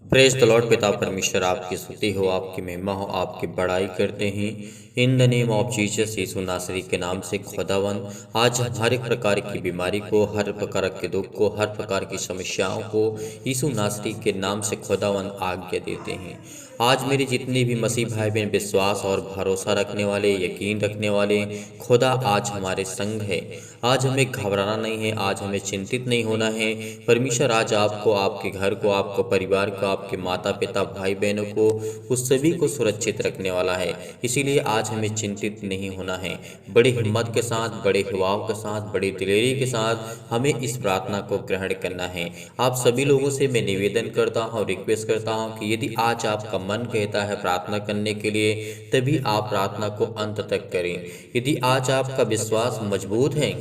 Praise the Lord. पिता परमेश्वर आपकी स्तुति हो, आपकी महिमा हो, आपकी बड़ाई करते हैं। In the name of Jesus, Yeshu नासरी के नाम से खुदावन आज हम हर एक प्रकार की बीमारी को, हर प्रकार के दुख को, हर प्रकार की समस्याओं को यीशु नासरी के नाम से खुदावन आज्ञा देते हैं। आज मेरे जितने भी मसीह भाई बहन विश्वास और भरोसा रखने वाले, यकीन रखने वाले, खुदा आज हमारे संग है। आज हमें घबराना नहीं है, आज हमें चिंतित नहीं होना है। परमेश्वर आज आपको, आपके घर को, आपको परिवार को, आपके माता पिता भाई बहनों को, उस सभी को सुरक्षित रखने वाला है। इसीलिए आज हमें चिंतित नहीं होना है। बड़ी हिम्मत के साथ, बड़े हिवाव के साथ, बड़ी दिलेरी के साथ हमें इस प्रार्थना को ग्रहण करना है। आप सभी लोगों से मैं निवेदन करता हूँ, रिक्वेस्ट करता हूँ कि यदि आज आपका मन कहता है प्रार्थना करने के लिए, तभी आप प्रार्थना को अंत तक करें। यदि आज आपका विश्वास मजबूत है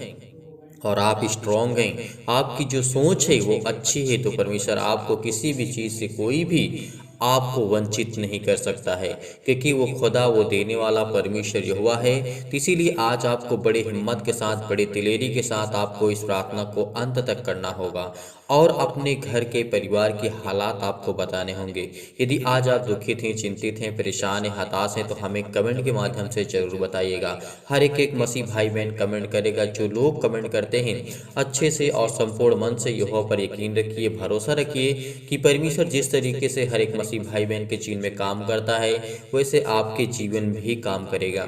और आप स्ट्रांग हैं, आपकी जो सोच है वो अच्छी है, तो परमेश्वर आपको किसी भी चीज़ से, कोई भी आपको वंचित नहीं कर सकता है, क्योंकि वो खुदा, वो देने वाला परमेश्वर यहोवा है। तो इसीलिए आज आपको बड़े हिम्मत के साथ, बड़े दिलेरी के साथ आपको इस प्रार्थना को अंत तक करना होगा और अपने घर के, परिवार के हालात आपको बताने होंगे। यदि आज आप दुखित हैं, चिंतित हैं, परेशान हैं, हताश हैं, तो हमें कमेंट के माध्यम से जरूर बताइएगा। हर एक मसीह भाई बहन कमेंट करेगा। जो लोग कमेंट करते हैं, अच्छे से और संपूर्ण मन से यहोवा पर यकीन रखिए, भरोसा रखिए कि परमेश्वर जिस तरीके से हर एक मसीह भाई बहन के जीवन में काम करता है, वैसे आपके जीवन में भी काम करेगा।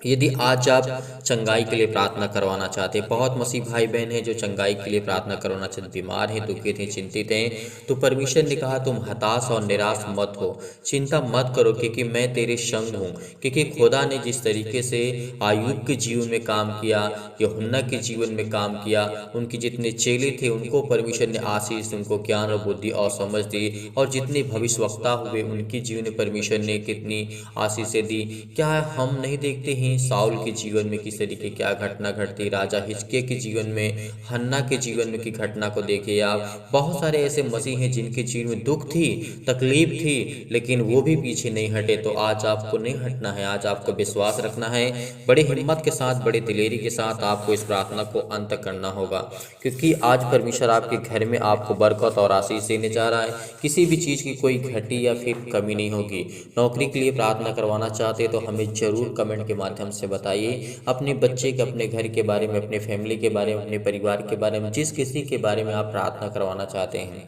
यदि आज आप चंगाई के लिए प्रार्थना करवाना चाहते हैं, बहुत मसीह भाई बहन हैं जो चंगाई के लिए प्रार्थना करवाना चाहते, बीमार हैं, दुखित हैं, चिंतित हैं, तो परमेश्वर ने कहा तुम हताश और निराश मत हो, चिंता मत करो, क्योंकि मैं तेरे संग हूँ। क्योंकि खुदा ने जिस तरीके से आयूब के जीवन में काम किया, यूहन्ना के जीवन में काम किया, उनके जितने चेले थे उनको परमेश्वर ने आशीष, उनको ज्ञान और बुद्धि और समझ दी, और जितने भविष्यवक्ता हुए उनके जीवन में परमेश्वर ने कितनी आशीषें दी। क्या हम नहीं देखते हैं साउल के जीवन में किस तरीके क्या घटना घटती, राजा हिजकिय्याह के जीवन में, हन्ना के जीवन में की घटना को देखिए आप। बहुत सारे ऐसे मसीह हैं जिनके जीवन में दुख थी, तकलीफ थी, लेकिन वो भी पीछे नहीं हटे। तो आज आपको नहीं हटना है, आज आपको विश्वास रखना है, बड़े हिम्मत के साथ, बड़े दिलेरी के साथ आपको इस प्रार्थना को अंत करना होगा, क्योंकि आज परमेश्वर आपके घर में आपको बरकत और आशीष देने जा रहा है। किसी भी चीज़ की कोई घटी या फिर कमी नहीं होगी। नौकरी के लिए प्रार्थना करवाना चाहते तो हमें जरूर कमेंट के माध्यम से बताइए। अपने बच्चे के, अपने घर के बारे में, अपने फैमिली के बारे में, अपने परिवार के बारे में, जिस किसी के बारे में आप प्रार्थना करवाना चाहते हैं,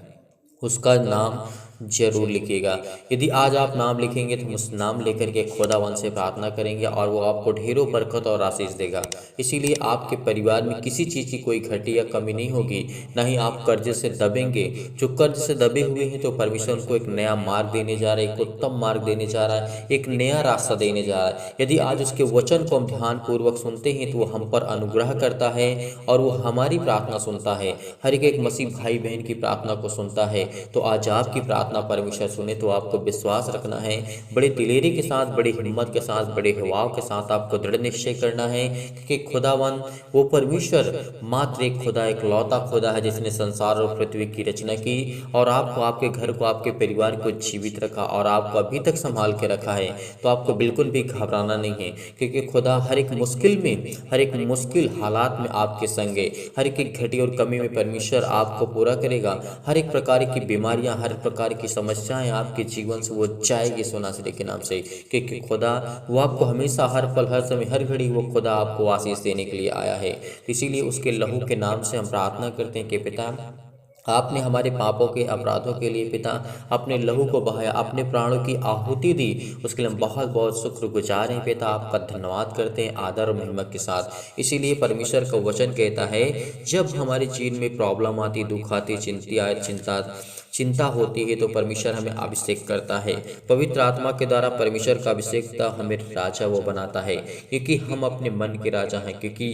उसका नाम जरूर लिखिएगा। यदि आज आप नाम लिखेंगे तो हम उस नाम लेकर के खुदावन से प्रार्थना करेंगे और वो आपको ढेरों बरकत और आशीष देगा। इसीलिए आपके परिवार में किसी चीज़ की कोई घटी या कमी नहीं होगी, ना ही आप कर्ज से दबेंगे। जो कर्ज से दबे हुए हैं, तो परमेश्वर उनको एक नया मार्ग देने जा रहा है, एक उत्तम मार्ग देने जा रहा है, एक नया रास्ता देने जा रहा है। यदि आज उसके वचन को हम ध्यान पूर्वक सुनते हैं, तो वो हम पर अनुग्रह करता है और वो हमारी प्रार्थना सुनता है, हर एक मसीह भाई बहन की प्रार्थना को सुनता है। तो आज आपकी प्रार्थना परमेश्वर सुने, तो आपको विश्वास रखना है, बड़े दिलेरी के साथ, बड़ी हिम्मत के साथ, बड़े हिवाव के साथ आपको दृढ़ निश्चय करना है कि खुदावन, वो परमेश्वर मात्र एक खुदा, एक लौता खुदा है जिसने संसार और पृथ्वी की रचना की और आपको, आपके घर को, आपके परिवार को जीवित रखा और आपको अभी तक संभाल के रखा है। तो आपको बिल्कुल भी घबराना नहीं है, क्योंकि खुदा हर एक मुश्किल में, हर एक मुश्किल हालात में आपके संग है। हर एक घटी और कमी में परमेश्वर आपको पूरा करेगा। हर एक प्रकार की बीमारियां, हर प्रकार की समस्याएं आपके जीवन से वो जाएगी सोनासरी के नाम से, क्योंकि खुदा वो आपको हमेशा, हर पल, हर समय, हर घड़ी वो खुदा आपको आशीष देने के लिए आया है। इसीलिए उसके लहू के नाम से हम प्रार्थना करते हैं कि पिता, आपने हमारे पापों के, अपराधों के लिए पिता अपने लहू को बहाया, अपने प्राणों की आहुति दी, उसके लिए हम बहुत बहुत शुक्रगुजार हैं पिता। आपका धन्यवाद करते हैं आदर और महिमा के साथ। इसीलिए परमेश्वर का वचन कहता है, जब हमारे जीवन में प्रॉब्लम आती, दुख आती, चिंता होती है, तो परमेश्वर हमें अभिषेक करता है। पवित्र आत्मा के द्वारा परमेश्वर का अभिषेक हमें राजा वो बनाता है, क्योंकि हम अपने मन के राजा हैं। क्योंकि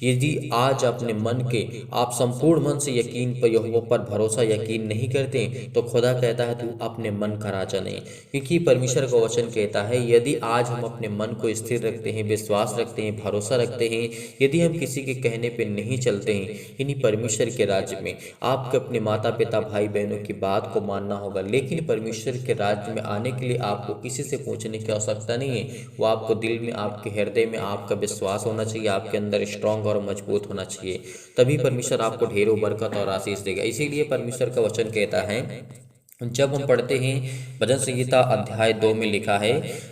यदि आज अपने मन के आप संपूर्ण मन से यकीन पर, यहोवा पर भरोसा, यकीन नहीं करते, तो खुदा कहता है तू अपने मन का राजा नहीं। क्योंकि परमेश्वर का वचन कहता है, यदि आज हम अपने मन को स्थिर रखते हैं, विश्वास रखते हैं, भरोसा रखते हैं, यदि हम किसी के कहने पे नहीं चलते हैं, यानी परमेश्वर के राज्य में आपको अपने माता पिता, भाई बहनों की बात को मानना होगा। लेकिन परमेश्वर के राज्य में आने के लिए आपको किसी से पूछने की आवश्यकता नहीं है। वो आपको दिल में, आपके हृदय में आपका विश्वास होना चाहिए, आपके अंदर स्ट्रांग और मजबूत होना चाहिए, तभी परमेश्वर आपको ढेरों बरकत और आशीष देगा। इसीलिए परमेश्वर का वचन कहता है, जब हम पढ़ते हैं भजन संहिता अध्याय 2 में लिखा है,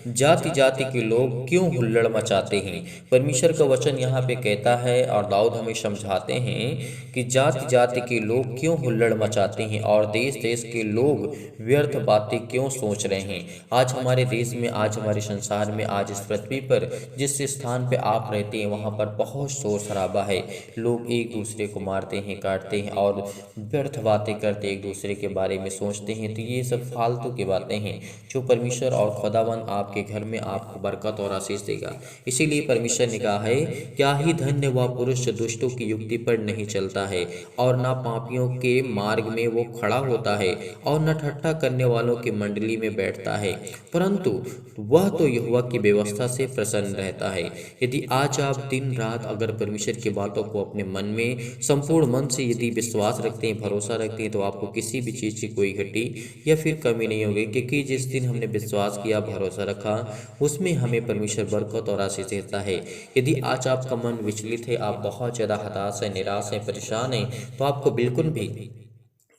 जाति जाति के लोग क्यों हुल्लड़ मचाते हैं। परमेश्वर का वचन यहाँ पे कहता है और दाऊद हमें समझाते हैं कि जाति जाति के लोग क्यों हुल्लड़ मचाते हैं और देश देश के लोग व्यर्थ बातें क्यों सोच रहे हैं। आज हमारे देश में, आज हमारे संसार में, आज इस पृथ्वी पर जिस स्थान पे आप रहते हैं वहाँ पर बहुत शोर शराबा है। लोग एक दूसरे को मारते हैं, काटते हैं और व्यर्थ बातें करते, एक दूसरे के बारे में सोचते हैं। तो ये सब फालतू की बातें हैं जो परमेश्वर और खुदावन आपके घर में आपको बरकत और आशीष देगा। इसीलिए परमेश्वर ने कहा है, क्या ही धन्य वह पुरुष जो दुष्टों की युक्ति पर नहीं चलता है और ना पापियों के मार्ग में वो खड़ा होता है और न ठट्ठा करने वालों की मंडली में बैठता है, परंतु वह तो यहोवा की व्यवस्था से प्रसन्न रहता है। यदि आज आप दिन रात अगर परमेश्वर की बातों को अपने मन में संपूर्ण मन से यदि विश्वास रखते हैं, भरोसा रखते हैं, तो आपको किसी भी चीज़ की कोई घटी या फिर कमी नहीं होगी। क्योंकि जिस दिन हमने विश्वास किया, भरोसा रखा, उसमें हमें परमेश्वर बरकत और आशीष देता है। यदि आज आपका मन विचलित है, आप बहुत ज़्यादा हताश हैं, निराश हैं, परेशान हैं, तो आपको बिल्कुल भी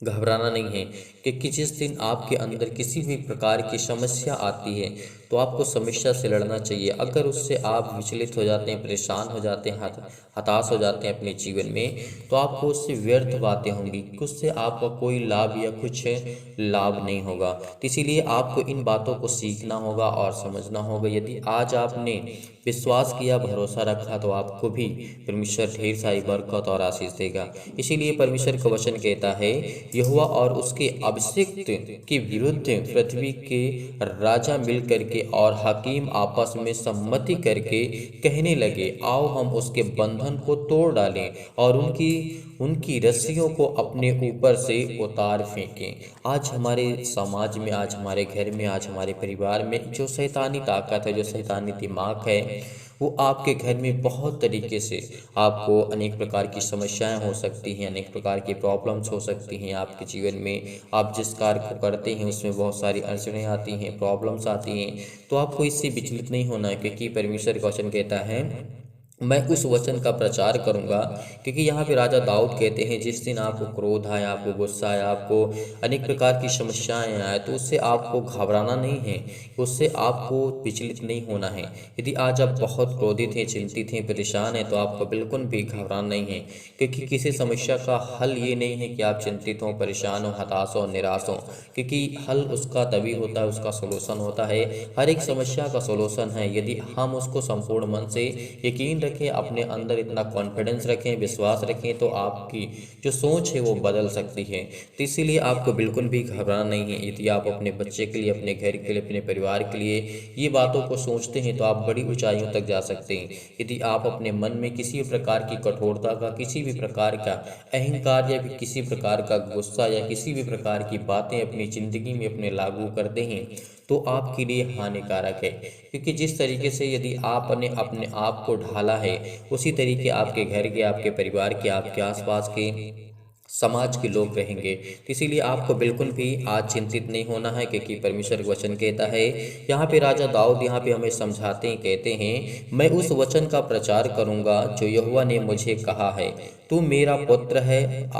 घबराना नहीं है। क्योंकि जिस दिन आपके अंदर किसी भी प्रकार की समस्या आती है तो आपको समस्या से लड़ना चाहिए। अगर उससे आप विचलित हो जाते हैं, परेशान हो जाते हैं, हताश हो जाते हैं अपने जीवन में, तो आपको उससे व्यर्थ बातें होंगी, उससे आपका कोई लाभ या कुछ लाभ नहीं होगा। तो इसीलिए आपको इन बातों को सीखना होगा और समझना होगा। यदि आज आपने विश्वास किया, भरोसा रखा, तो आपको भी परमेश्वर ढेर सारी बरकत और आशीष देगा। इसीलिए परमेश्वर का वचन कहता है, यहोवा और उसके अभिषिक्त के विरुद्ध पृथ्वी के राजा मिल करके और हकीम आपस में सम्मति करके कहने लगे, आओ हम उसके बंधन को तोड़ डालें और उनकी रस्सियों को अपने ऊपर से उतार फेंकें। आज हमारे समाज में, आज हमारे घर में, आज हमारे परिवार में जो शैतानी ताकत है, जो शैतानी दिमाग है, वो आपके घर में बहुत तरीके से आपको अनेक प्रकार की समस्याएं हो सकती हैं, अनेक प्रकार की प्रॉब्लम्स हो सकती हैं आपके जीवन में। आप जिस कार्य को करते हैं उसमें बहुत सारी अड़चनें आती हैं, प्रॉब्लम्स आती हैं, तो आपको इससे विचलित नहीं होना है। क्योंकि परमेश्वर का वचन कहता है, मैं उस वचन का प्रचार करूंगा। क्योंकि यहाँ पे राजा दाऊद कहते हैं, जिस दिन आपको क्रोध आए, आपको गुस्सा आए, आपको अनेक प्रकार की समस्याएं आए, तो उससे आपको घबराना नहीं है, उससे आपको विचलित नहीं होना है। यदि आज आप बहुत क्रोधित हैं, चिंतित हैं, परेशान हैं, तो आपको बिल्कुल भी घबराना नहीं है। क्योंकि किसी समस्या का हल ये नहीं है कि आप चिंतित हों, परेशान हो, हताश हो, निराश हो। क्योंकि हल उसका तभी होता है, उसका सोल्यूशन होता है। हर एक समस्या का सोल्यूशन है यदि हम उसको संपूर्ण मन से यकीन रखें, अपने अंदर इतना कॉन्फिडेंस रखें, विश्वास रखें, तो आपकी जो सोच है वो बदल सकती है। तो इसीलिए आपको बिल्कुल भी घबराना नहीं है। यदि आप अपने बच्चे के लिए, अपने घर के लिए, अपने परिवार के लिए ये बातों को सोचते हैं तो आप बड़ी ऊंचाइयों तक जा सकते हैं। यदि आप अपने मन में किसी भी प्रकार की कठोरता का, किसी भी प्रकार का अहंकार या फिर किसी प्रकार का गुस्सा या किसी भी प्रकार की बातें अपनी ज़िंदगी में अपने लागू करते हैं तो आपके लिए हानिकारक है। क्योंकि जिस तरीके से यदि आपने अपने आप को ढाला है, उसी तरीके आपके घर के, आपके परिवार के, आपके आसपास के समाज के लोग रहेंगे। तो इसीलिए आपको बिल्कुल भी आज चिंतित नहीं होना है। क्योंकि परमेश्वर का वचन कहता है, यहाँ पे राजा दाऊद यहाँ पे हमें समझाते हैं, कहते हैं, मैं उस वचन का प्रचार करूँगा जो यहोवा ने मुझे कहा है, तू मेरा पुत्र है,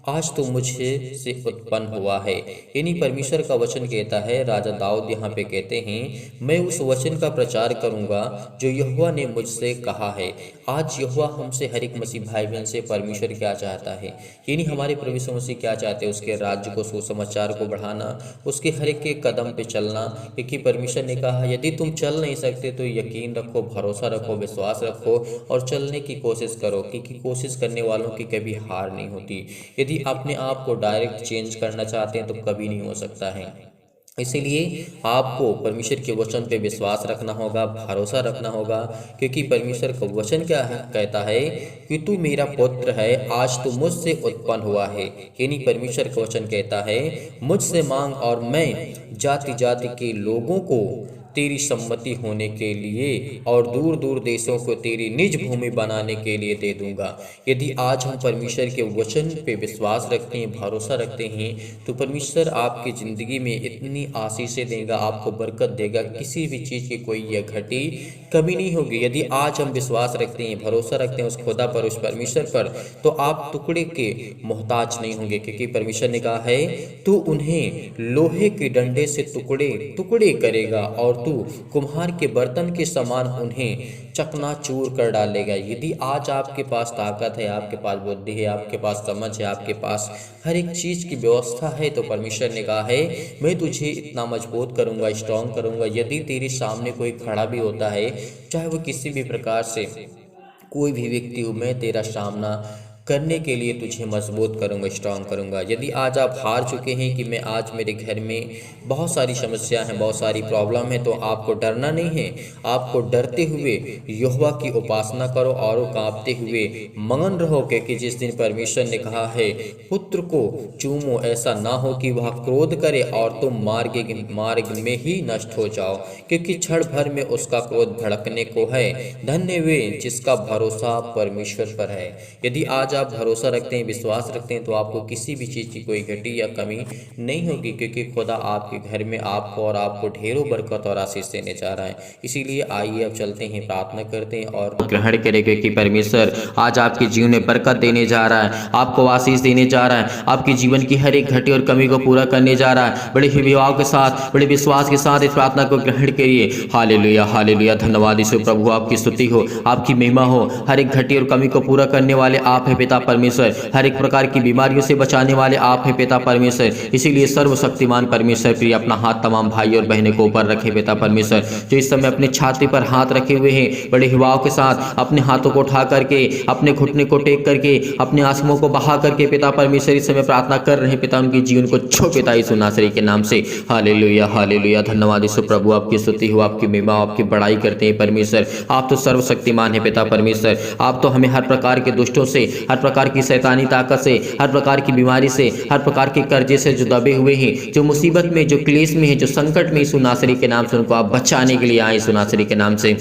आज तो मुझे से उत्पन्न हुआ है। यानी परमेश्वर का वचन कहता है, राजा दाऊद यहाँ पे कहते हैं, मैं उस वचन का प्रचार करूंगा जो यहोवा ने मुझसे कहा है। आज यहोवा हमसे, हर एक मसीह भाई बहन से परमेश्वर क्या चाहता है, यानी हमारे प्रभु यीशु मसीह क्या चाहते हैं, उसके राज्य को, सुसमाचार को बढ़ाना, उसके हर एक के कदम पे चलना। क्योंकि परमेश्वर ने कहा, यदि तुम चल नहीं सकते तो यकीन रखो, भरोसा रखो, विश्वास रखो और चलने की कोशिश करो। क्योंकि कोशिश करने वालों की कभी हार नहीं होती। यदि अपने आप को डायरेक्ट चेंज करना चाहते हैं तो कभी नहीं हो सकता है। इसीलिए आपको परमेश्वर के वचन पे विश्वास रखना होगा, भरोसा रखना होगा। क्योंकि परमेश्वर का वचन क्या है, कहता है कि तू मेरा पुत्र है, आज तू मुझसे उत्पन्न हुआ है। यानी परमेश्वर का वचन कहता है, मुझसे मांग और मैं जाति जाति के लोगों को तेरी सम्मति होने के लिए और दूर दूर देशों को तेरी निज भूमि बनाने के लिए दे दूंगा। यदि आज हम परमेश्वर के वचन पे विश्वास रखते हैं, भरोसा रखते हैं, तो परमेश्वर आपकी ज़िंदगी में इतनी आशीषें देगा, आपको बरकत देगा, किसी भी चीज़ की कोई यह घटी कमी नहीं होगी। यदि आज हम विश्वास रखते हैं, भरोसा रखते हैं उस खुदा पर, उस परमेश्वर पर, तो आप टुकड़े के मोहताज नहीं होंगे, क्योंकि परमेश्वर ने कहा है तू उन्हें लोहे के डंडे से टुकड़े टुकड़े करेगा और तू कुम्हार के बर्तन के समान उन्हें चकनाचूर कर डालेगा। यदि आज आपके पास ताकत है, आपके पास बुद्धि है, आपके पास समझ है, आपके पास हर एक चीज़ की व्यवस्था है, तो परमेश्वर ने कहा है मैं तुझे इतना मजबूत करूंगा, स्ट्रांग करूंगा। यदि तेरे सामने कोई खड़ा भी होता है, चाहे वो किसी भी प्रकार से कोई भी व्यक्ति हो, मैं तेरा सामना करने के लिए तुझे मजबूत करूंगा, स्ट्रांग करूंगा। यदि आज आप हार चुके हैं कि मैं आज मेरे घर में बहुत सारी समस्या हैं, बहुत सारी प्रॉब्लम है, तो आपको डरना नहीं है। आपको डरते हुए यहोवा की उपासना करो और कांपते हुए मगन रहो, क्योंकि जिस दिन परमेश्वर ने कहा है पुत्र को चूमो, ऐसा ना हो कि वह क्रोध करे और तुम मार्ग में ही नष्ट हो जाओ, क्योंकि क्षण भर में उसका क्रोध भड़कने को है। धन्य वे जिसका भरोसा परमेश्वर पर है। यदि आज आप भरोसा रखते हैं, विश्वास रखते हैं, तो आपको किसी भी चीज़ की कोई घटी या कमी नहीं होगी, क्योंकि खुदा आपके घर में आपको और आपको ढेरों बरकत और आशीष देने जा रहा है। इसीलिए आइए अब चलते हैं, प्रार्थना करते हैं और ग्रहण करें, क्योंकि परमेश्वर आज आपके जीवन में बरकत देने जा रहा है, आपको आशीष देने जा रहा है, आपके जीवन की हर एक घटी और कमी को पूरा करने जा रहा है। बड़े विवाह के साथ, बड़े विश्वास के साथ इस प्रार्थना को ग्रहण करिए। हालेलुया, हालेलुया, धन्यवाद यीशु प्रभु, आपकी स्तुति हो, आपकी महिमा हो। हर एक घटी और कमी को पूरा करने वाले आप है पिता परमेश्वर, हर एक प्रकार की बीमारियों से बचाने वाले आप है पिता परमेश्वर। इसीलिए सर्वशक्तिमान परमेश्वर प्रिय अपना हाथ तमाम भाई और बहनों को ऊपर रखे पिता परमेश्वर, जो इस समय अपने छाती पर हाथ रखे हुए हैं, बड़े हिवाओं के साथ अपने हाथों को उठा करके, अपने घुटने को टेक करके, अपने आंसुओं को बहा करके पिता परमेश्वर इस समय प्रार्थना कर रहे हैं। पिता उनके जीवन को छो पिता यीशु नासरी के नाम से। हालेलुया, हालेलुया, धन्यवाद यीशु प्रभु, आपकी स्तुति हो, आपकी महिमा, आपकी बड़ाई करते हैं परमेश्वर। आप तो सर्वशक्तिमान है पिता परमेश्वर, आप तो हमें हर प्रकार के दुष्टों से, हर प्रकार की शैतानी ताकत से, हर प्रकार की बीमारी से, हर प्रकार के कर्जे से जो दबे हुए हैं, जो मुसीबत में, जो क्लेश में है, जो संकट में, यीशु नासरी के नाम से उनको आप बचाने के लिए आए, यीशु नासरी के नाम से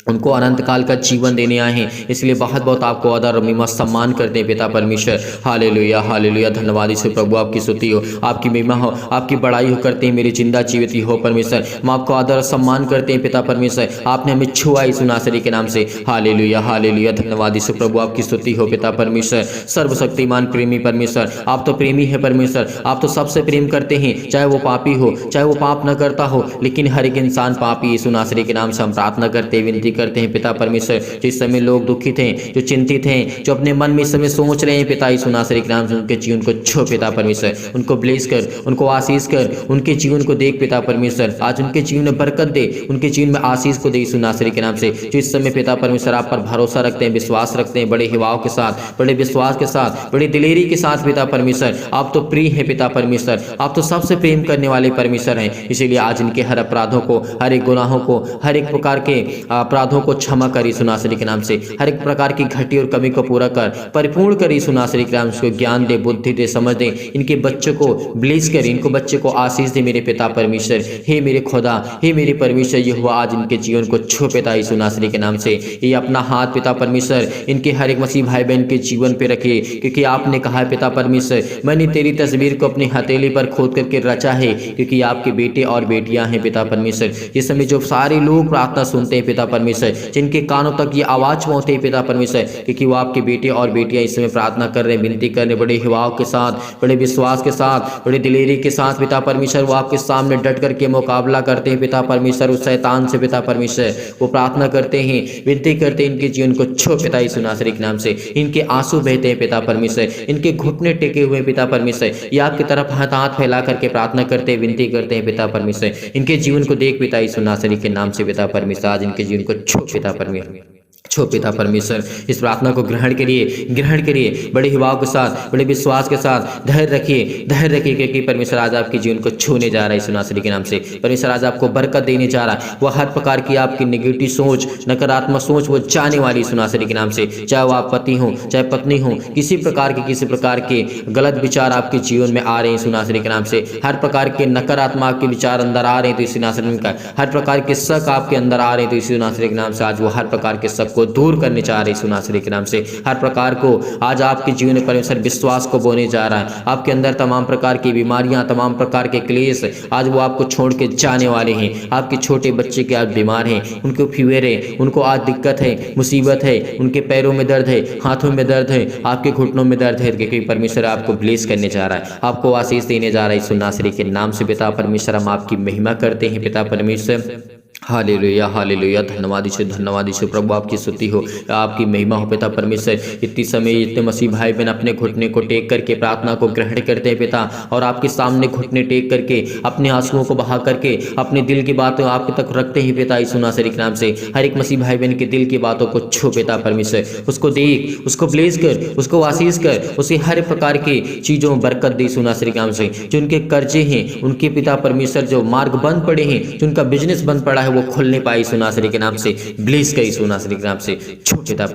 उनको अनंत काल का जीवन देने आए हैं। इसलिए बहुत बहुत आपको आदर और महिमा सम्मान करते हैं पिता परमेश्वर। हालेलुया, हालेलुया, धन्यवाद यीशु प्रभु, आपकी स्तुति हो, आपकी महिमा हो, आपकी बड़ाई हो करते हैं मेरी जिंदा जीवित हो परमेश्वर। हम आपको आदर और सम्मान करते हैं पिता परमेश्वर, आपने हमें छुआ यीशु नासरी के नाम से। हालेलुया, हालेलुया, धन्यवाद यीशु प्रभु, आपकी स्तुति हो पिता परमेश्वर। सर्वशक्तिमान प्रेमी परमेश्वर, आप तो प्रेमी है परमेश्वर, आप तो सबसे प्रेम करते हैं, चाहे वो पापी हो, चाहे वो पाप न करता हो, लेकिन हर एक इंसान पापी यीशु नासरी के नाम से हम प्रार्थना करते हैं, विनती करते हैं पिता परमेश्वर। जिस समय लोग दुखित हैं, जो चिंतित हैं, जो अपने मन में इस समय सोच रहे हैं, पिता यीशु नासरी के नाम से उनके जीवन को छो पिता परमेश्वर, उनको ब्लेस कर, उनको आशीष कर, उनके जीवन को देख पिता परमेश्वर। आज उनके जीवन में बरकत दे, उनके जीवन में आशीष को दे यीशु नासरी के नाम से। जो इस समय पिता परमेश्वर आप पर भरोसा रखते हैं, विश्वास रखते हैं, बड़े हिवाओं के साथ, बड़े विश्वास के साथ, बड़ी दिलेरी के साथ पिता परमेश्वर, आप तो प्रिय हैं पिता परमेश्वर, आप तो सबसे प्रेम करने वाले परमेश्वर हैं। इसीलिए आज इनके हर अपराधों को, हर एक गुनाहों को, हर एक प्रकार के अपराधों को क्षमा कर यीशु नासरी के नाम से। हर एक प्रकार की घटी और कमी को पूरा कर, परिपूर्ण कर यीशु नासरी के नाम से। ज्ञान दे, बुद्धि दे, समझ दे, इनके बच्चों को ब्लेस कर, इनको बच्चे को आशीष दे मेरे पिता परमेश्वर। हे मेरे खुदा, हे मेरे परमेश्वर, यहोवा आज इनके जीवन को छू पिता यीशु नासरी के नाम से। ये अपना हाथ पिता परमेश्वर इनके हर एक मसीह भाई बहन के जीवन पे रखे, क्योंकि आपने कहा है पिता परमेश्वर, मैंने तेरी तस्वीर को अपनी हथेली पर खोद करके रचा है, क्योंकि आपके बेटे और बेटियां हैं पिता परमेश्वर। इस समय जो सारे लोग प्रार्थना सुनते हैं पिता परमेश्वर, जिनके कानों तक ये आवाज पहुंचती है पिता परमेश्वर, क्योंकि वो आपके बेटे और बेटियां इस समय प्रार्थना कर रहे हैं, विनती कर रहे हैं, बड़े हिवाओं के साथ, बड़े विश्वास के साथ, बड़े दिलेरी के साथ पिता परमेश्वर। वो आपके सामने डट करके मुकाबला करते हैं पिता परमेश्वर, उस शैतान से पिता परमेश्वर। वो प्रार्थना करते हैं, विनती करते हैं, इनके जीवन को छो पिता यीशु नासरी के नाम से। इनके आंसू बहते हैं पिता परमेश्वर, इनके घुटने टेके हुए पिता परमेश्वर, ये आपकी तरफ हाथ फैला करके प्रार्थना करते हैं, विनती करते हैं पिता परमेश्वर। इनके जीवन को देख पिता यीशु नासरी के नाम से पिता परमेश्वर, आज इनके जीवन को छो पिता परमेश्वर। छो पिता परमेश्वर, इस प्रार्थना को ग्रहण करिए बड़े हिवाव के साथ, बड़े विश्वास के साथ। धैर्य रखिए क्योंकि परमेश्वर आज आपके जीवन को छूने जा रहा है यीशु नासरी के नाम से। परमेश्वर आज आपको बरकत देने जा रहा है। वह हर प्रकार की आपकी नेगेटिव सोच, नकारात्मक सोच वो जाने वाली यीशु नासरी के नाम से। चाहे वो आप पति हो, चाहे पत्नी हो, किसी प्रकार के गलत विचार आपके जीवन में आ रहे हैं यीशु नासरी के नाम से। हर प्रकार के नकारात्मक आपके विचार अंदर आ रहे हैं तो यीशु नासरी का। हर प्रकार के शक आपके अंदर आ रहे हैं तो यीशु नासरी के नाम से आज वो हर प्रकार के शक को दूर करने चाह रहे यीशु नासरी के नाम से। हर प्रकार को आज आपके जीवन में परमेश्वर विश्वास को बोने जा रहा है। आपके अंदर तमाम प्रकार की बीमारियां, तमाम प्रकार के क्लेश आज वो आपको छोड़ के जाने वाले हैं। आपके छोटे बच्चे के आज बीमार हैं, उनको फीवर है, उनको आज दिक्कत है, मुसीबत है, उनके पैरों में दर्द है, हाथों में दर्द है, आपके घुटनों में दर्द है, क्योंकि परमेश्वर आपको ब्लेस करने जा रहा है, आपको आशीष देने जा रहा है यीशु नासरी के नाम से। पिता परमेश्वर हम आपकी महिमा करते हैं पिता परमेश्वर। हालेलुया हालेलुया, धन्यवाद यीशु प्रभु, आपकी स्तुति हो, आपकी महिमा हो पिता परमेश्वर। इतनी समय इतने मसीह भाई बहन अपने घुटने को टेक करके प्रार्थना को ग्रहण करते हैं पिता, और आपके सामने घुटने टेक करके अपने आंसुओं को बहा करके अपने दिल की बातों आपके तक रखते हैं पिता यीशु नासरी के नाम से। हर एक मसीह भाई बहन के दिल की बातों को छू पिता परमेश्वर, उसको देख, उसको ब्लेस कर, उसको आशीष कर, उसे हर प्रकार की चीज़ों में बरकत दे यीशु नासरी के नाम से। जो उनके कर्जे हैं, उनके पिता परमेश्वर जो मार्ग बंद पड़े हैं, जो उनका बिजनेस बंद पड़ा है वो खुलने पाए यीशु नासरी के नाम से। ब्लेस कर यीशु नासरी के नाम से, छो पिता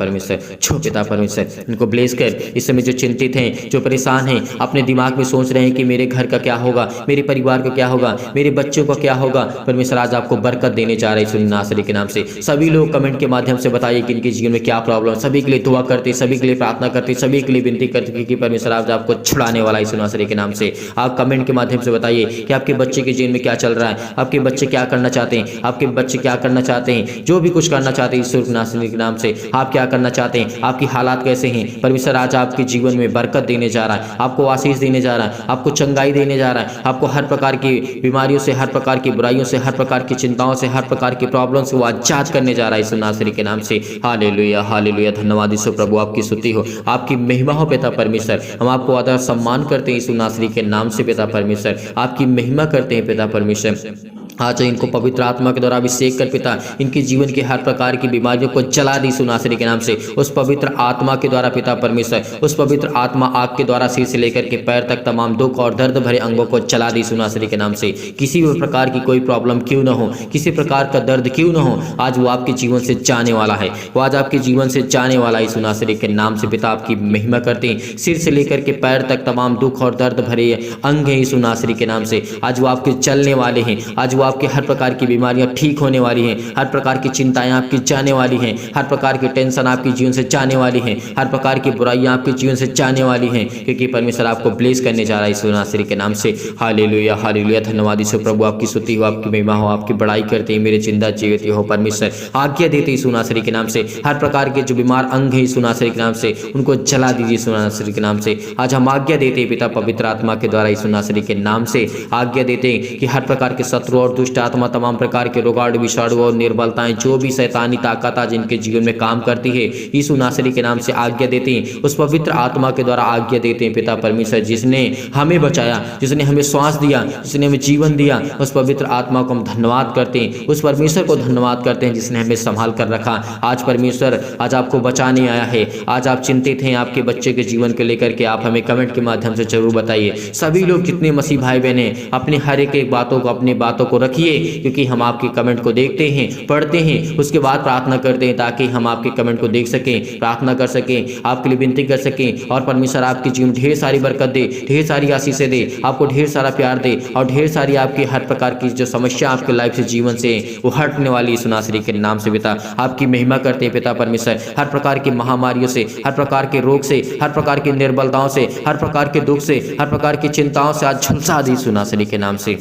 परमेश्वर, इनको ब्लेस कर। इस समय जो चिंतित हैं, जो परेशान हैं, अपने दिमाग में सोच रहे हैं कि मेरे घर का क्या होगा, मेरे परिवार का क्या होगा, मेरे बच्चों का क्या होगा, परमेश्वर आज आपको बरकत देने जा रहे हैं यीशु नासरी के नाम से। सभी लोग कमेंट के माध्यम से बताइए कि इनके जीवन में क्या प्रॉब्लम, सभी के लिए दुआ करते, सभी के लिए प्रार्थना करते, सभी के लिए विनती करते कि परमेश्वर आज आपको छुड़ाने वाला यीशु नासरी के नाम से। आप कमेंट के माध्यम से बताइए कि आपके बच्चे के जीवन में क्या चल रहा है, आपके बच्चे क्या करना चाहते हैं, आपके बच्चे क्या करना चाहते हैं, जो भी कुछ करना चाहते हैं यीशु नासरी के नाम से। आप क्या करना चाहते हैं, आपकी हालात कैसे हैं, परमेश्वर आज आपके जीवन में बरकत देने जा रहा है, आपको आशीष देने जा रहा है, आपको चंगाई देने जा रहा है, आपको हर प्रकार की बीमारियों से, हर प्रकार की बुराइयों से, हर प्रकार की चिंताओं से, हर प्रकार की प्रॉब्लम से वो आजाद करने जा रहा है यीशु नासरी के नाम से। हालेलुया हालेलुया, धन्यवाद यीशु प्रभु, आपकी स्तुति हो, आपकी महिमा हो पिता परमेश्वर। हम आपको आदर सम्मान करते हैं यीशु नासरी के नाम से पिता परमेश्वर, आपकी महिमा करते हैं पिता परमेश्वर। आज इनको पवित्र आत्मा के द्वारा अभिषेक कर पिता, इनके जीवन के हर प्रकार की बीमारियों को जला दी यीशु नासरी के नाम से। उस पवित्र आत्मा के द्वारा पिता परमेश्वर, उस पवित्र आत्मा आग के द्वारा सिर से लेकर के पैर तक तमाम दुख और दर्द भरे अंगों को जला दी यीशु नासरी के नाम से। किसी भी प्रकार की कोई प्रॉब्लम क्यों न हो, किसी प्रकार का दर्द क्यों न हो, आज वो आपके जीवन से जाने वाला है, वो आज आपके जीवन से जाने वाला है यीशु नासरी के नाम से। पिता आपकी महिमा करते हैं, सिर से लेकर के पैर तक तमाम दुख और दर्द भरे अंग हैं यीशु नासरी के नाम से। आज वो आपके चलने वाले हैं, आज वो आपके हर प्रकार की बीमारियां ठीक होने वाली हैं, हर प्रकार की चिंताएं आपकी जाने वाली हैं, हर प्रकार की टेंशन आपके जीवन से जाने वाली हैं, हर प्रकार की बुराइयां आपके जीवन से जाने वाली हैं, क्योंकि परमेश्वर आपको ब्लेस करने जा रहा है यीशु नासरी के नाम से। हालेलुया हालेलुया, धन्यवाद यीशु प्रभु, आपकी स्तुति हो, आपकी महिमा हो, आपकी बड़ाई करते हैं मेरे जिंदा जीवित हो परमेश्वर। आज्ञा देते यीशु नासरी के नाम से, हर प्रकार के जो बीमार अंग है यीशु नासरी के नाम से उनको जला दीजिए यीशु नासरी के नाम से। आज हम आज्ञा देते हैं पिता पवित्र आत्मा के द्वारा यीशु नासरी के नाम से आज्ञा देते हैं कि हर प्रकार के शत्रु और दुष्ट आत्मा, तमाम प्रकार के रोगाणु विषाणु और निर्बलताएं, जो भी शैतानी ताकत आज जिनके जीवन में काम करती है यीशु नासरी के नाम से आज्ञा देते हैं। उस पवित्र आत्मा के द्वारा आज्ञा देते हैं पिता परमेश्वर, जिसने हमें बचाया, जिसने हमें श्वास दिया, जिसने हमें जीवन दिया, उस पवित्र आत्मा को हम धन्यवाद करते हैं, उस परमेश्वर को धन्यवाद करते हैं जिसने हमें संभाल कर रखा। आज परमेश्वर आज आपको बचाने आया है। आज आप चिंतित हैं आपके बच्चे के जीवन को लेकर के, आप हमें कमेंट के माध्यम से जरूर बताइए। सभी लोग जितने मसीह भाई बहन हैं अपने हर एक बातों को, अपनी बातों को रखिए, क्योंकि हम आपके कमेंट को देखते हैं, पढ़ते हैं, उसके बाद प्रार्थना करते हैं ताकि हम आपके कमेंट को देख सकें, प्रार्थना कर सकें, आपके लिए विनती कर सकें, और परमेश्वर आपके जीवन ढेर सारी बरकत दे, ढेर सारी आशीषें दे, आपको ढेर सारा प्यार दे, और ढेर सारी आपकी हर प्रकार की जो समस्या आपके लाइफ से, जीवन से वो हटने वाली यीशु नासरी के नाम से पिता आपकी महिमा करते हैं पिता परमेश्वर। हर प्रकार की महामारियों से, हर प्रकार के रोग से, हर प्रकार की निर्बलताओं से, हर प्रकार के दुख से, हर प्रकार की चिंताओं से आज झुलसा दी यीशु नासरी के नाम से।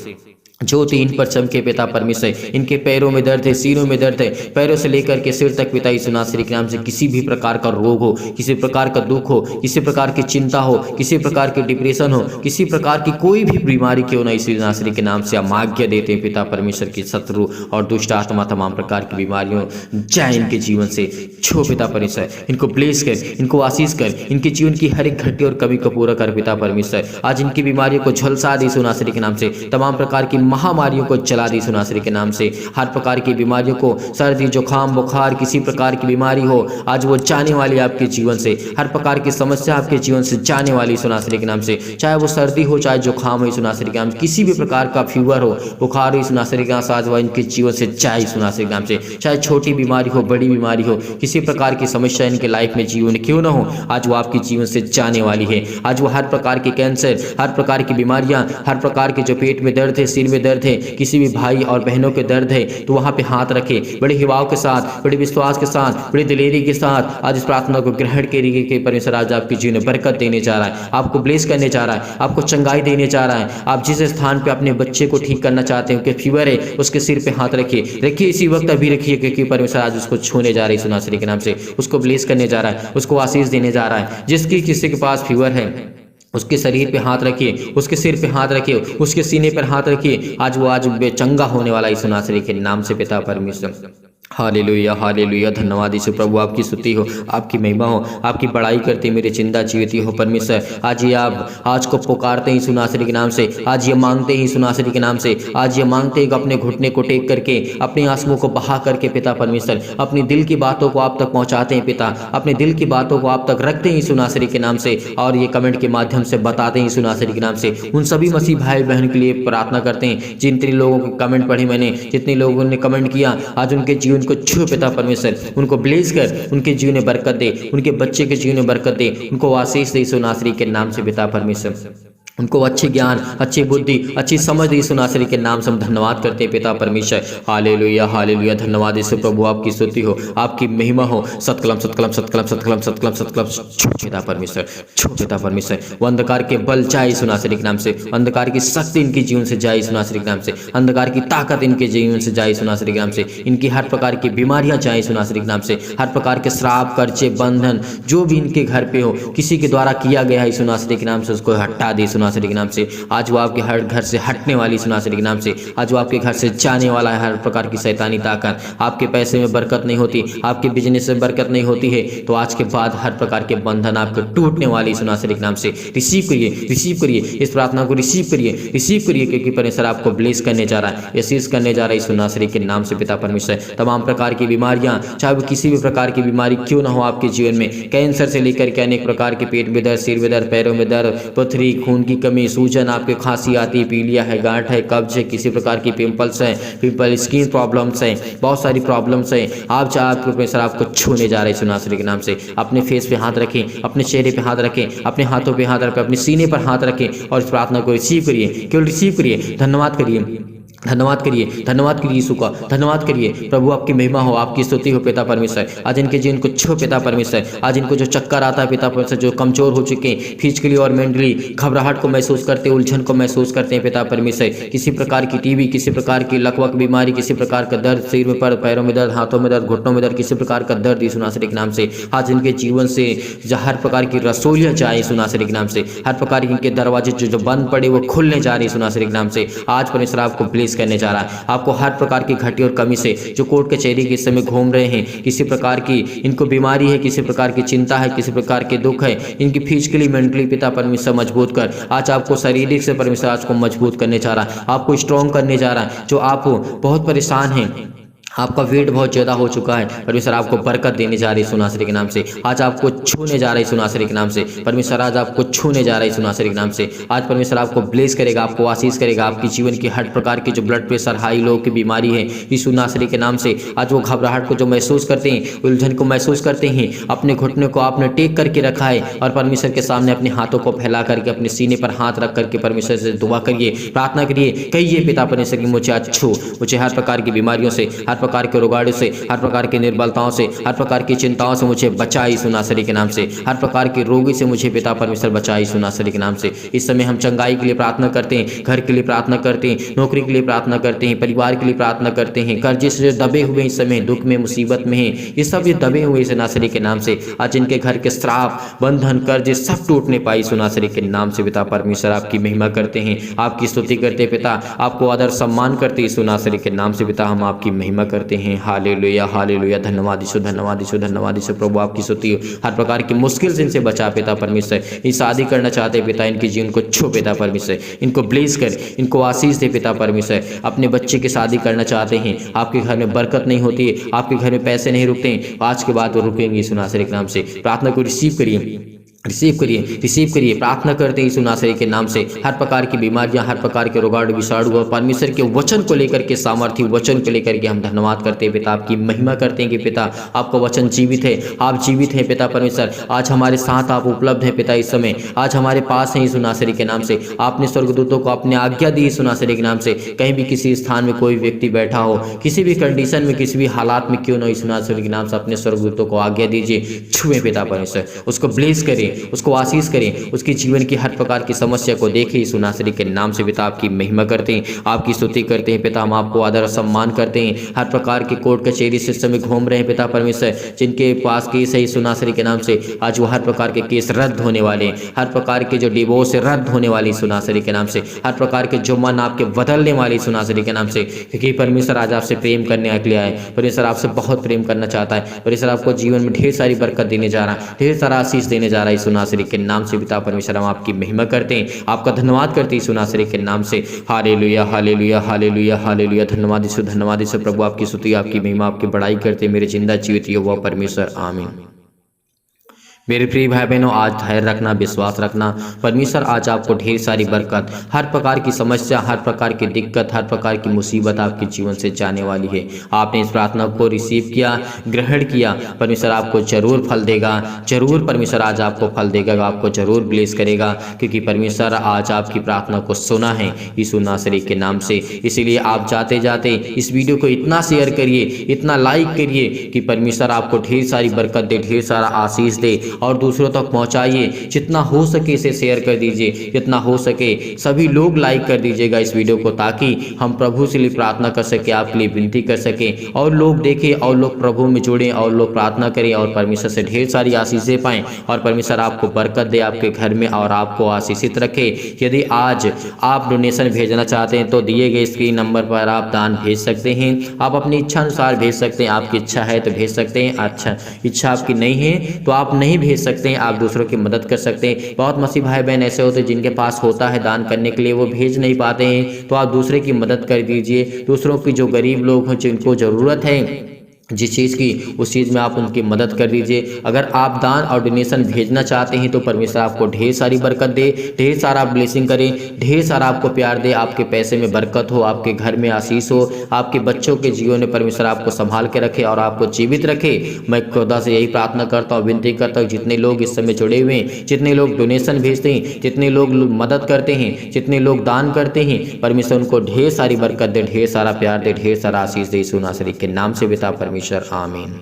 ज्योति इन पर चमके पिता परमेश्वर, इनके पैरों में दर्द है, सीनों में दर्द है, पैरों से लेकर के सिर तक पिता यीशु नासरी के नाम से किसी भी प्रकार का रोग हो, किसी प्रकार का दुख हो, किसी प्रकार की चिंता हो, किसी प्रकार की डिप्रेशन हो, किसी प्रकार की कोई भी बीमारी क्यों ना यीशु नासरी के नाम से हम आज्ञा देते हैं पिता परमेश्वर की शत्रु और दुष्ट आत्मा तमाम प्रकार की बीमारियों जाए इनके जीवन से। छो पिता परमेश्वर, इनको ब्लेस कर, इनको आशीष कर, इनके जीवन की हर एक घटी और कमी को पूरा कर पिता परमेश्वर। आज इनकी बीमारियों को झुलसा दे यीशु नासरी के नाम से, तमाम प्रकार की महामारियों को जला दी सुनासरी के नाम से। हर प्रकार की बीमारियों को, सर्दी जुकाम बुखार किसी प्रकार की बीमारी हो, आज वो जाने वाली आपके जीवन से। हर प्रकार की समस्या आपके जीवन से जाने वाली सुनासरी के नाम से। चाहे वो सर्दी हो, चाहे जुकाम हो, सुनासरी के नाम से। किसी भी प्रकार का फीवर हो, बुखार हो, सुनासरी के नाम से आज वह इनके जीवन से जाए सुनासरी के नाम से। चाहे छोटी बीमारी हो, बड़ी बीमारी हो, किसी प्रकार की समस्या इनके लाइफ में जीवन क्यों ना हो, आज वो आपके जीवन से जाने वाली है। आज वो हर प्रकार के कैंसर, हर प्रकार की बीमारियां, हर प्रकार के जो पेट में दर्द है, सिर में दर्द है, किसी भी भाई और बहनों के दर्द है, तो वहां पे हाथ रखे, बड़े हिवाव के साथ, बड़े विश्वास के साथ, बड़ी दिलेरी के साथ आज इस प्रार्थना को ग्रहण करिए कि परमेश्वर आज आपके जीवन में बरकत देने जा रहा है, आपको ब्लेस करने जा रहा है, आपको चंगाई देने जा रहा है। आप जिस स्थान पे अपने बच्चे को ठीक करना चाहते हैं, कि फीवर है, उसके सिर पे हाथ रखिए इसी वक्त अभी रखिए, क्योंकि परमेश्वर आज उसको छूने जा रही है सुनासरी के नाम से। उसको ब्लेस करने जा रहा है, उसको आशीष देने जा रहा है। जिसकी किसी के पास फीवर है, उसके शरीर पे हाथ रखिए, उसके सिर पे हाथ रखिए, उसके सीने पर हाथ रखिए, आज वो आज बेचंगा होने वाला है सुनासरी के नाम से पिता परमेश्वर। Hallelujah hallelujah. धन्यवाद यीशु प्रभु, आपकी स्तुति हो, आपकी महिमा हो, आपकी बड़ाई करते मेरे चिंता जीवती हो परमेश्वर। आज ये आप आज को पुकारते ही सुनासरी के नाम से, आज ये मांगते ही सुनासरी के नाम से, आज ये मांगते हैं कि अपने घुटने को टेक करके, अपने आंसुओं को बहा करके पिता परमेश्वर अपनी दिल की बातों को आप तक पहुंचाते हैं पिता, अपने दिल की बातों को आप तक रखते हैं सुनासरी के नाम से, और ये कमेंट के माध्यम से बताते हैं सुनासरी के नाम से। उन सभी मसीह भाई बहन के लिए प्रार्थना करते हैं जितने लोगों के कमेंट पढ़े मैंने, जितने लोगों ने कमेंट किया, आज उनके जीवन को छू पिता परमेश्वर, उनको ब्लेस कर, उनके जीवन में बरकत दे, उनके बच्चे के जीवन में बरकत दे, उनको आशीष दे सुनासरी के नाम से पिता परमेश्वर। उनको अच्छे ज्ञान, अच्छी बुद्धि, अच्छी समझ दी सुनासरी के नाम से हम धन्यवाद करते हैं पिता परमेश्वर। Hallelujah hallelujah. धन्यवाद यीशु प्रभु, आपकी स्तुति हो, आपकी महिमा हो। सतकलम सतकलम सतकलम सतकलम सतकलम सतकलम छू पिता परमेश्वर, छू पिता परमेश्वर। वो अंधकार के बल जाए सुनासरी के नाम से, अंधकार की शक्ति इनके जीवन से जाए सुनासरी के नाम से, अंधकार की ताकत इनके जीवन से जाए सुनासरी के नाम से, इनकी हर प्रकार की बीमारियां जाए सुनासरी के नाम से, हर प्रकार के श्राप कर्जे बंधन जो भी इनके घर पे हो, किसी के द्वारा किया गया है सुनासरी के नाम से, उसको हटा दे सुनासरी के नाम से। आज वो आपके हर घर से हटने वाली सुनासरी के नाम से, आज वो आपके घर से जाने वाला है हर प्रकार की शैतानी ताकत। आपके पैसे में बरकत नहीं होती, आपके बिजनेस में बरकत नहीं होती है, तो आज के बाद हर प्रकार के बंधन आपके टूटने वाली सुनासरी के नाम से। रिसीव करिए, रिसीव करिए, इस प्रार्थना को रिसीव करिए, रिसीव करिए, क्योंकि परमेश्वर आपको ब्लेस करने जा रहा है, आशीष करने जा रहा है सुनासरी के नाम से पिता परमेश्वर। तमाम प्रकार की बीमारियां, चाहे वो किसी भी प्रकार की बीमारी क्यों ना हो आपके जीवन में, कैंसर से लेकर के अनेक प्रकार के पेट में दर्द, सिर में दर्द, पैरों में दर्द, पथरी, खून की कमी, सूजन, आपके खांसी आती है, पीलिया है, गांठ है, कब्ज है, किसी प्रकार की पिंपल्स है, पिंपल स्किन प्रॉब्लम्स है, बहुत सारी प्रॉब्लम्स है, आप चाहे आपके परमेश्वर आपको छूने जा रहे हैं सुनासरी के नाम से। अपने फेस पे हाथ रखें, अपने चेहरे पे हाथ रखें, अपने हाथों पे हाथ रखें, अपने सीने पर हाथ रखें, और इस प्रार्थना को रिसीव करिए, केवल रिसीव करिए। धन्यवाद करिए, धन्यवाद करिए, धन्यवाद करिए यीशु का, धन्यवाद करिए प्रभु, आपकी महिमा हो, आपकी स्तुति हो पिता परमेश्वर। आज इनके जीवन को छो पिता परमेश्वर, आज इनको जो चक्कर आता है पिता परमेश्वर, जो कमजोर हो चुके हैं फिजिकली और मेंटली, घबराहट को महसूस करते हैं, उलझन को महसूस करते हैं पिता परमेश्वर, किसी प्रकार की टीबी, किसी प्रकार की लकवक बीमारी, किसी प्रकार का दर्द, सिर में पर, पैरों में दर्द, हाथों में दर्द, घुटनों में दर्द, किसी प्रकार का दर्द यीशु नासरी के नाम से आज इनके जीवन से हर प्रकार की रसोलियाँ जाए यीशु नासरी के नाम से, हर प्रकार के दरवाजे जो बंद पड़े वो खुलने जा रहे यीशु नासरी के नाम से। आज परमेश्वर आपको ब्लेस करने जा रहा है, आपको हर प्रकार की घटी और कमी से, जो कोर्ट कचहरी के समय घूम रहे हैं, किसी प्रकार की इनको बीमारी है, किसी प्रकार की चिंता है, किसी प्रकार के दुख है, इनकी फिजिकली मेंटली पिता परमेश्वर मजबूत कर, आज आपको शारीरिक से परमेश्वर आज को मजबूत करने जा रहा है, आपको स्ट्रॉन्ग करने जा रहा है। जो आप बहुत परेशान हैं, आपका वेट बहुत ज़्यादा हो चुका है, परमेश्वर आपको बरकत देने जा रही है सुनासरी के नाम से, आज आपको छूने जा रही है सुनासरी के नाम से, परमेश्वर आज आपको छूने जा रही है सुनासरी के नाम से। आज परमेश्वर आपको ब्लेस करेगा, आपको आशीष करेगा, आपकी जीवन की हर प्रकार की जो ब्लड प्रेशर, हाई लो की बीमारी है यीशु नासरी के नाम से, आज वो घबराहट को जो महसूस करते हैं, उलझन को महसूस करते हैं, अपने घुटने को आपने टेक करके रखा है और परमेश्वर के सामने अपने हाथों को फैला करके अपने सीने पर हाथ रख करके परमेश्वर से दुआ करिए, प्रार्थना करिए, कहिए पिता परमेश्वर की मुझे आज छू, मुझे हर प्रकार की बीमारियों से, हर प्रकार के रोगाणु से, हर प्रकार की निर्बलताओं से, हर प्रकार की चिंताओं से मुझे बचा यीशु नासरी के नाम से, हर प्रकार के रोगी से मुझे पिता परमेश्वर बचा यीशु नासरी के नाम से। इस समय हम चंगाई के लिए प्रार्थना करते हैं, घर के लिए प्रार्थना करते हैं, नौकरी के लिए प्रार्थना करते हैं, परिवार के लिए प्रार्थना करते हैं, कर्जे से जो दबे हुए इस समय दुख में मुसीबत में हैं, ये सब ये दबे हुए इस नासरी के नाम से, आज इनके घर के श्राप बंधन कर्जे सब टूटने पाए यीशु नासरी के नाम से। पिता परमेश्वर आपकी महिमा करते हैं, आपकी स्तुति करते हैं पिता, आपको आदर सम्मान करते यीशु नासरी के नाम से पिता, हम आपकी महिमा करते हैं। हालेलुया हालेलुया, धन्यवाद यीशु, धन्यवाद यीशु, धन्यवाद यीशु। प्रभु आपकी स्तुति हो। हर प्रकार की मुश्किल से इनसे बचा पिता परमेश्वर। ये शादी करना चाहते हैं पिता, इनके जीवन को छू पिता परमेश्वर, इनको ब्लेस कर, इनको आशीष दे पिता परमेश्वर। अपने बच्चे की शादी करना चाहते हैं, आपके घर में बरकत नहीं होती है, आपके घर में पैसे नहीं रुकते हैं, आज के बाद वो रुकेंगे यीशु नासरी के नाम से। प्रार्थना को रिसीव करिए, रिसीव करिए, रिसीव करिए। प्रार्थना करते हैं यीशु नासरी के नाम से। हर प्रकार की बीमारियां, हर प्रकार के रोगाणु विषाणु और परमेश्वर के वचन को लेकर के, सामर्थ्य वचन को लेकर के हम धन्यवाद करते हैं पिता, आपकी महिमा करते हैं कि पिता आपका वचन जीवित है, आप जीवित हैं पिता परमेश्वर। आज हमारे साथ आप उपलब्ध हैं पिता, इस समय आज हमारे पास हैं यीशु नासरी के नाम से। आपने स्वर्गदूतों को अपने आज्ञा दी यीशु नासरी के नाम से। कहीं भी किसी स्थान में कोई व्यक्ति बैठा हो, किसी भी कंडीशन में, किसी भी हालात में क्यों ना, यीशु नासरी के नाम से अपने स्वर्गदूतों को आज्ञा दीजिए, छुए पिता परमेश्वर, उसको ब्लेस करें, उसको आशीष करें, उसके जीवन की हर प्रकार की समस्या को देखें यीशु नासरी के नाम से। पिता आपकी महिमा करते हैं, आपकी स्तुति करते हैं पिता, हम आपको आदर और सम्मान करते हैं। हर प्रकार की कोर्ट कचहरी सिस्टम में घूम रहे हैं पिता परमेश्वर, जिनके पास केस है यीशु नासरी के नाम से, आज वो हर प्रकार के केस रद्द होने वाले हैं। हर प्रकार के जो डिवोर्स रद्द होने वाले यीशु नासरी के नाम से, हर प्रकार के जो मन आपके बदलने वाले यीशु नासरी के नाम से, क्योंकि परमेश्वर आज आपसे प्रेम करने के लिए आए। परमेश्वर आपसे बहुत प्रेम करना चाहता है। परमेश्वर आपको जीवन में ढेर सारी बरकत देने जा रहा है, ढेर सारा आशीष देने जा रहा है यीशु नासरी के नाम से। पिता परमेश्वर हम आपकी महिमा करते हैं, आपका धन्यवाद करते हैं यीशु नासरी के नाम से। हालेलुया हालेलुया हालेलुया हालेलुया, धन्यवाद यीशु, धन्यवाद यीशु। प्रभु आपकी स्तुति, आपकी महिमा, आपकी बड़ाई करते हैं मेरे जिंदा जीवित यहोवा परमेश्वर, आमीन। मेरे प्रिय भाई बहनों, आज धैर्य रखना, विश्वास रखना। परमेश्वर आज आपको ढेर सारी बरकत, हर प्रकार की समस्या, हर प्रकार की दिक्कत, हर प्रकार की मुसीबत आपके जीवन से जाने वाली है। आपने इस प्रार्थना को रिसीव किया, ग्रहण किया, परमेश्वर आपको जरूर फल देगा, जरूर परमेश्वर आज आपको फल देगा, आपको जरूर ब्लेस करेगा, क्योंकि परमेश्वर आज आपकी प्रार्थना को सुना है यीशु नासरी के नाम से। इसीलिए आप जाते जाते इस वीडियो को इतना शेयर करिए, इतना लाइक करिए कि परमेश्वर आपको ढेर सारी बरकत दे, ढेर सारा आशीष दे और दूसरों तक पहुंचाइए। जितना हो सके इसे शेयर कर दीजिए, जितना हो सके सभी लोग लाइक कर दीजिएगा इस वीडियो को, ताकि हम प्रभु से लिए प्रार्थना कर सके, आपके लिए विनती कर सके, और लोग देखें और लोग प्रभु में जुड़ें और लोग प्रार्थना करें और परमेश्वर से ढेर सारी आशीषें पाएं और परमेश्वर आपको बरकत दे आपके घर में और आपको आशीषित रखे। यदि आज आप डोनेशन भेजना चाहते हैं तो दिए गए स्क्रीन नंबर पर आप दान भेज सकते हैं। आप अपनी इच्छा अनुसार भेज सकते हैं, आपकी इच्छा है तो भेज सकते हैं, अच्छा इच्छा आपकी नहीं है तो आप नहीं भेज सकते हैं, आप दूसरों की मदद कर सकते हैं। बहुत मसीह भाई बहन ऐसे होते हैं जिनके पास होता है दान करने के लिए, वो भेज नहीं पाते हैं, तो आप दूसरे की मदद कर दीजिए। दूसरों की जो गरीब लोग हैं, जिनको ज़रूरत है जिस चीज़ की, उस चीज़ में आप उनकी मदद कर दीजिए। अगर आप दान और डोनेशन भेजना चाहते हैं तो परमेश्वर आपको ढेर सारी बरकत दे, ढेर सारा ब्लेसिंग करे, ढेर सारा आपको प्यार दे, आपके पैसे में बरकत हो, आपके घर में आशीष हो, आपके बच्चों के जीवन में परमेश्वर आपको संभाल के रखे और आपको जीवित रखे। मैं खुदा से यही प्रार्थना करता हूँ, विनती करता हूँ, जितने लोग इस समय जुड़े हुए हैं, जितने लोग डोनेशन भेजते हैं, जितने लोग मदद करते हैं, जितने लोग दान करते हैं, परमेश्वर उनको ढेर सारी बरकत दे, ढेर सारा प्यार दे, ढेर सारा आशीष दे, यीशु नासरी के नाम से पिता परमेश्वर, आमीन।